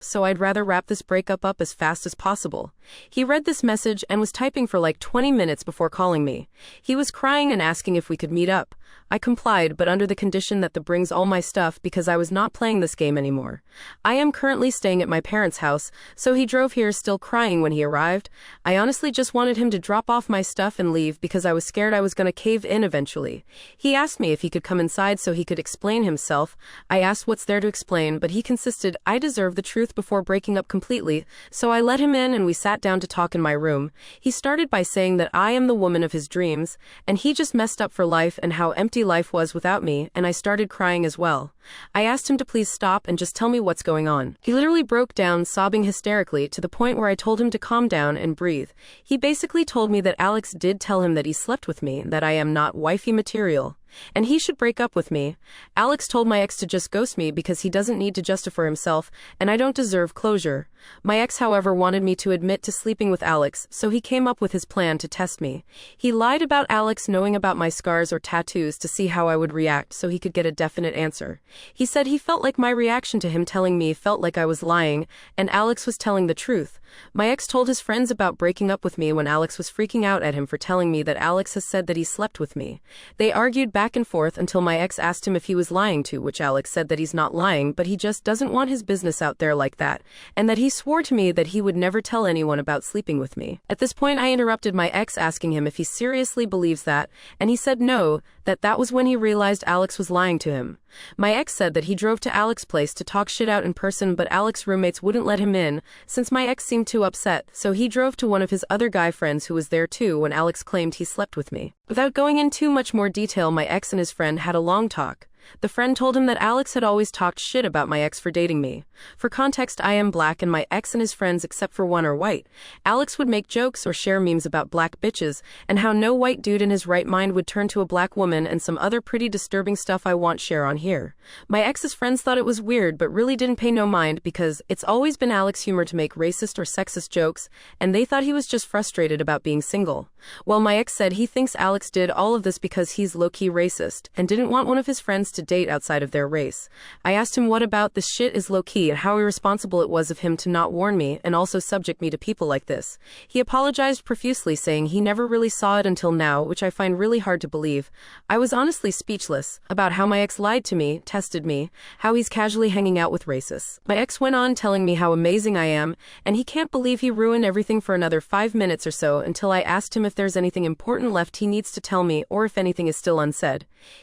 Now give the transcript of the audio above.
so I'd rather wrap this breakup up as fast as possible. He read this message and was typing for like 20 minutes before calling me. He was crying and asking if we could meet up. I complied, but under the condition that brings all my stuff because I was not playing this game anymore. I am currently staying at my parents' house, so he drove here still crying when he arrived. I honestly just wanted him to drop off my stuff and leave because I was scared I was going to cave in eventually. He asked me if he could come inside so he could explain himself. I asked what's there to explain, but he insisted I deserve the truth before breaking up completely, so I let him in and we sat down to talk in my room. He started by saying that I am the woman of his dreams, and he just messed up for life and how empty life was without me, and I started crying as well. I asked him to please stop and just tell me what's going on. He literally broke down, sobbing hysterically, to the point where I told him to calm down and breathe. He basically told me that Alex did tell him that he slept with me, that I am not wifey material, and he should break up with me. Alex told my ex to just ghost me because he doesn't need to justify himself, and I don't deserve closure. My ex, however, wanted me to admit to sleeping with Alex, so he came up with his plan to test me. He lied about Alex knowing about my scars or tattoos to see how I would react so he could get a definite answer. He said he felt like my reaction to him telling me felt like I was lying, and Alex was telling the truth. My ex told his friends about breaking up with me when Alex was freaking out at him for telling me that Alex has said that he slept with me. They argued back and forth until my ex asked him if he was lying to which Alex said that he's not lying, but he just doesn't want his business out there like that, and that he swore to me that he would never tell anyone about sleeping with me. At this point I interrupted my ex asking him if he seriously believes that, and he said no, that was when he realized Alex was lying to him. My ex said that he drove to Alex's place to talk shit out in person, but Alex's roommates wouldn't let him in since my ex seemed too upset, so he drove to one of his other guy friends who was there too when Alex claimed he slept with me. Without going into much more detail, my ex and his friend had a long talk. The friend told him that Alex had always talked shit about my ex for dating me. For context, I am black and my ex and his friends except for one are white. Alex would make jokes or share memes about black bitches and how no white dude in his right mind would turn to a black woman and some other pretty disturbing stuff I won't share on here. My ex's friends thought it was weird but really didn't pay no mind because it's always been Alex's humor to make racist or sexist jokes, and they thought he was just frustrated about being single. Well, my ex said he thinks Alex did all of this because he's low-key racist and didn't want one of his friends to date outside of their race. I asked him what about this shit is low-key and how irresponsible it was of him to not warn me and also subject me to people like this. He apologized profusely, saying he never really saw it until now, which I find really hard to believe. I was honestly speechless about how my ex lied to me, tested me, how he's casually hanging out with racists. My ex went on telling me how amazing I am, and he can't believe he ruined everything for another 5 minutes or so until I asked him if there's anything important left he needs to tell me or if anything is still unsaid.